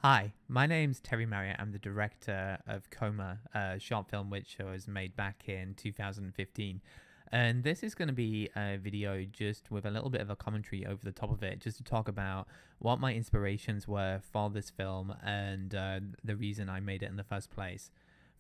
Hi, my name's Terry Marriott. I'm the director of Coma, a short film which was made back in 2015. And this is going to be a video just with a little bit of a commentary over the top of it, just to talk about what my inspirations were for this film and the reason I made it in the first place.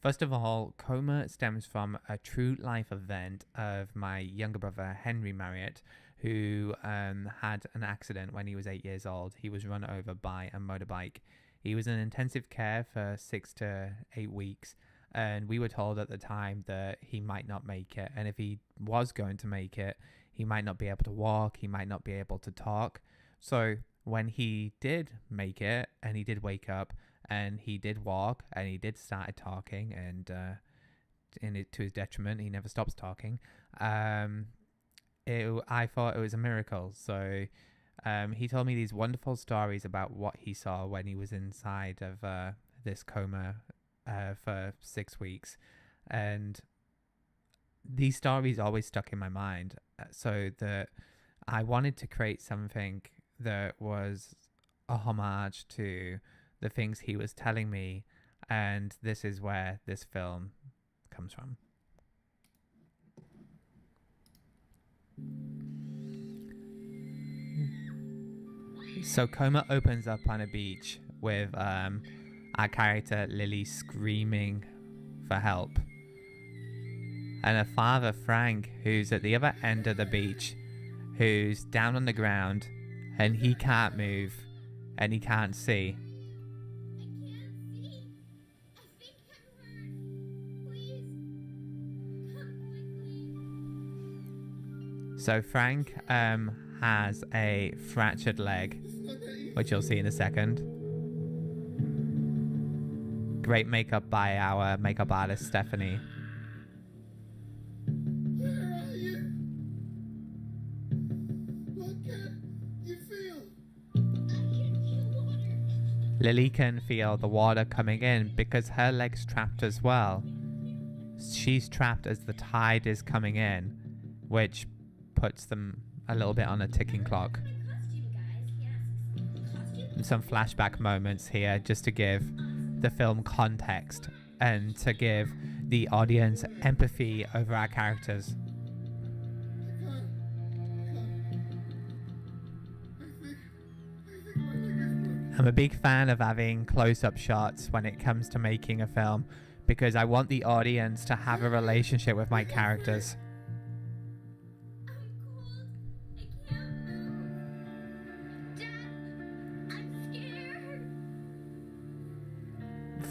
First of all, Coma stems from a true life event of my younger brother, Henry Marriott, who had an accident when he was 8 years old. He was run over by a motorbike. He was in intensive care for 6 to 8 weeks, and we were told at the time that he might not make it. And if he was going to make it, he might not be able to walk, he might not be able to talk. So when he did make it, and he did wake up, and he did walk, and he did start talking, and to his detriment, he never stops talking. I thought it was a miracle. So he told me these wonderful stories about what he saw when he was inside of this coma for 6 weeks. And these stories always stuck in my mind, so that I wanted to create something that was a homage to the things he was telling me. And this is where this film comes from. So Coma opens up on a beach with our character Lily screaming for help, and her father Frank, who's at the other end of the beach, who's down on the ground, and he can't move and he can't see. So Frank has a fractured leg, which you'll see in a second. Great makeup by our makeup artist, Stephanie. Where are you? What can you feel? Lily can feel the water coming in because her leg's trapped as well. She's trapped as the tide is coming in, which puts them a little bit on a ticking clock. And some flashback moments here just to give the film context and to give the audience empathy over our characters. I'm a big fan of having close-up shots when it comes to making a film, because I want the audience to have a relationship with my characters.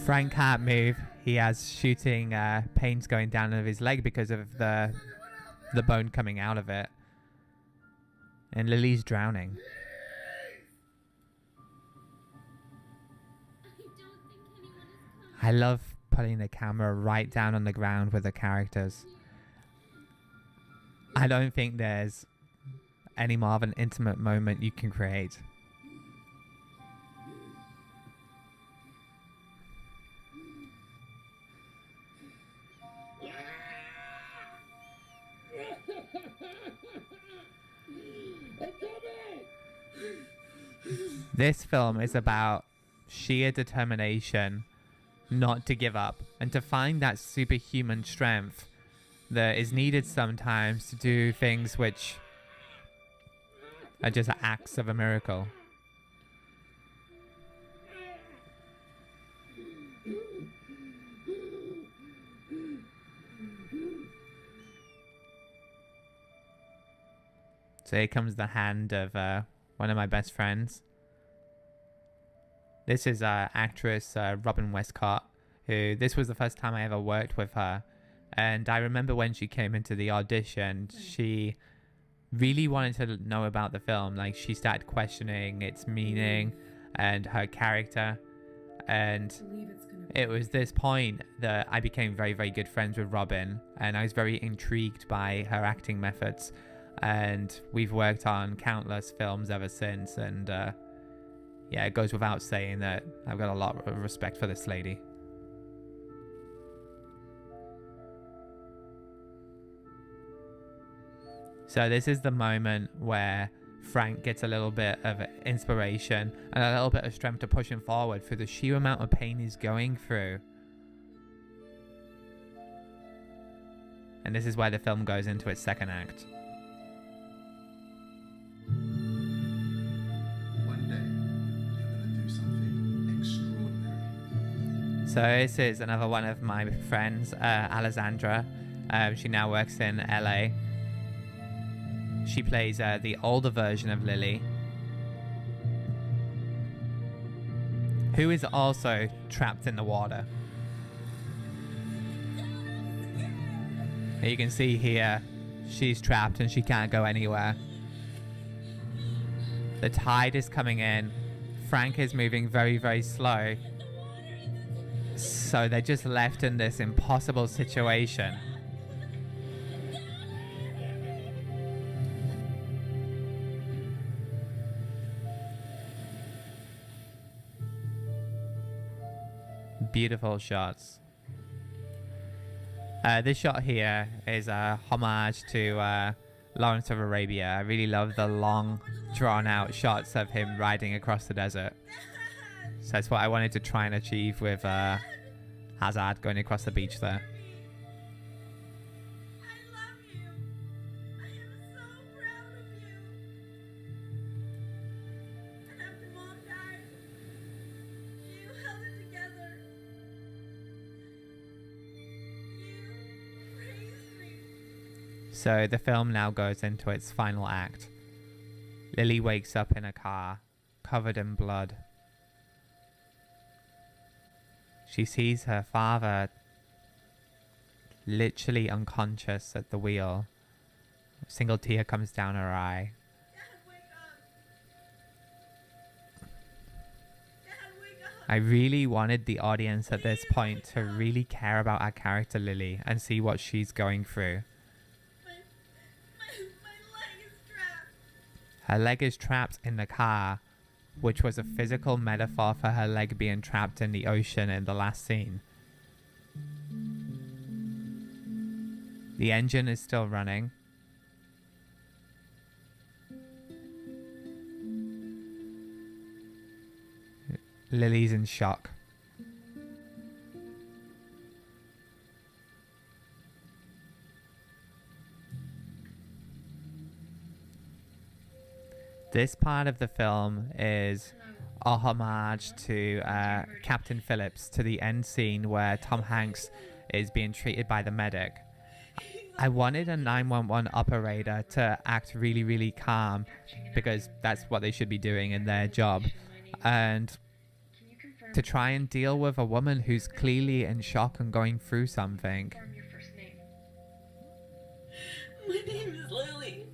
Frank can't move. He has shooting pains going down of his leg because of the bone coming out of it. And Lily's drowning. I love putting the camera right down on the ground with the characters. I don't think there's any more of an intimate moment you can create. This film is about sheer determination not to give up and to find that superhuman strength that is needed sometimes to do things which are just acts of a miracle. So here comes the hand of one of my best friends. This is actress Robin Westcott, who this was the first time I ever worked with her. And I remember when she came into the audition, she really wanted to know about the film. Like, she started questioning its meaning and her character. And it was this point that I became very, very good friends with Robin. And I was very intrigued by her acting methods. And we've worked on countless films ever since. And yeah, it goes without saying that I've got a lot of respect for this lady. So this is the moment where Frank gets a little bit of inspiration and a little bit of strength to push him forward through the sheer amount of pain he's going through. And this is where the film goes into its second act. One day, you're gonna do something extraordinary. So this is another one of my friends, Alessandra. She now works in LA. She plays the older version of Lily, who is also trapped in the water. You can see here, she's trapped and she can't go anywhere. The tide is coming in. Frank is moving very, very slow. So they're just left in this impossible situation. Beautiful shots. This shot here is a homage to Lawrence of Arabia. I really love the long, drawn-out shots of him riding across the desert. So that's what I wanted to try and achieve with Hazard going across the beach there. So the film now goes into its final act. Lily wakes up in a car, covered in blood. She sees her father literally unconscious at the wheel. A single tear comes down her eye. I really wanted the audience at this point to really care about our character Lily and see what she's going through. Her leg is trapped in the car, which was a physical metaphor for her leg being trapped in the ocean in the last scene. The engine is still running. Lily's in shock. This part of the film is a homage to Captain Phillips, to the end scene where Tom Hanks is being treated by the medic. I wanted a 911 operator to act really, really calm, because that's what they should be doing in their job, and to try and deal with a woman who's clearly in shock and going through something. My name is Lily.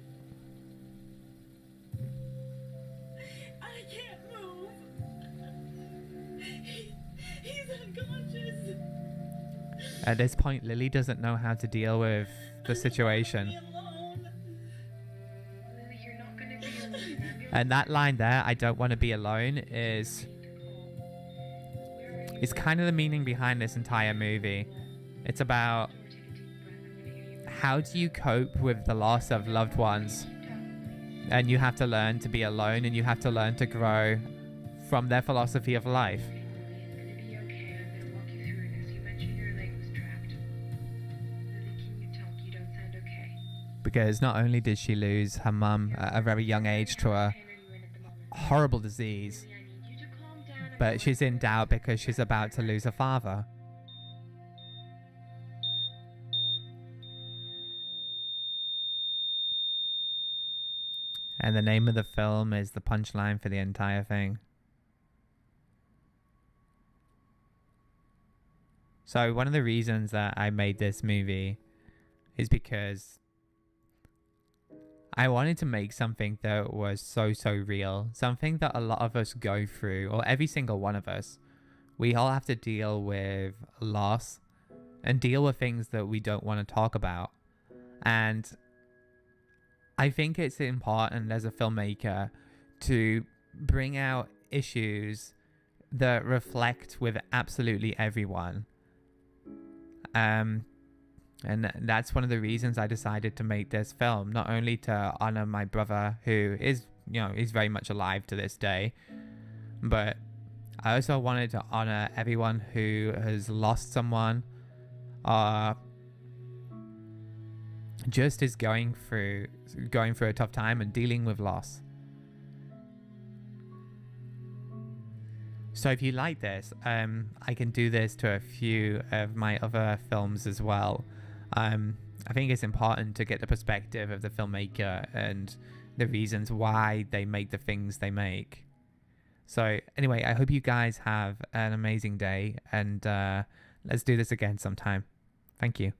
I can't move. He's unconscious. At this point, Lily doesn't know how to deal with the situation. Lily, you're not gonna be alone. And that line there, "I don't want to be alone," is kind of the meaning behind this entire movie. It's about how do you cope with the loss of loved ones, and you have to learn to be alone, and you have to learn to grow from their philosophy of life. Because not only did she lose her mum at a very young age to a horrible disease, but she's in doubt because she's about to lose her father. And the name of the film is the punchline for the entire thing. So one of the reasons that I made this movie is because I wanted to make something that was so real. Something that a lot of us go through, or every single one of us. We all have to deal with loss and deal with things that we don't want to talk about. And I think it's important as a filmmaker to bring out issues that reflect with absolutely everyone. And that's one of the reasons I decided to make this film, not only to honor my brother, who is he's very much alive to this day. But I also wanted to honor everyone who has lost someone, just is going through a tough time and dealing with loss. So if you like this, I can do this to a few of my other films as well. I think it's important to get the perspective of the filmmaker and the reasons why they make the things they make. So anyway, I hope you guys have an amazing day, and let's do this again sometime. Thank you.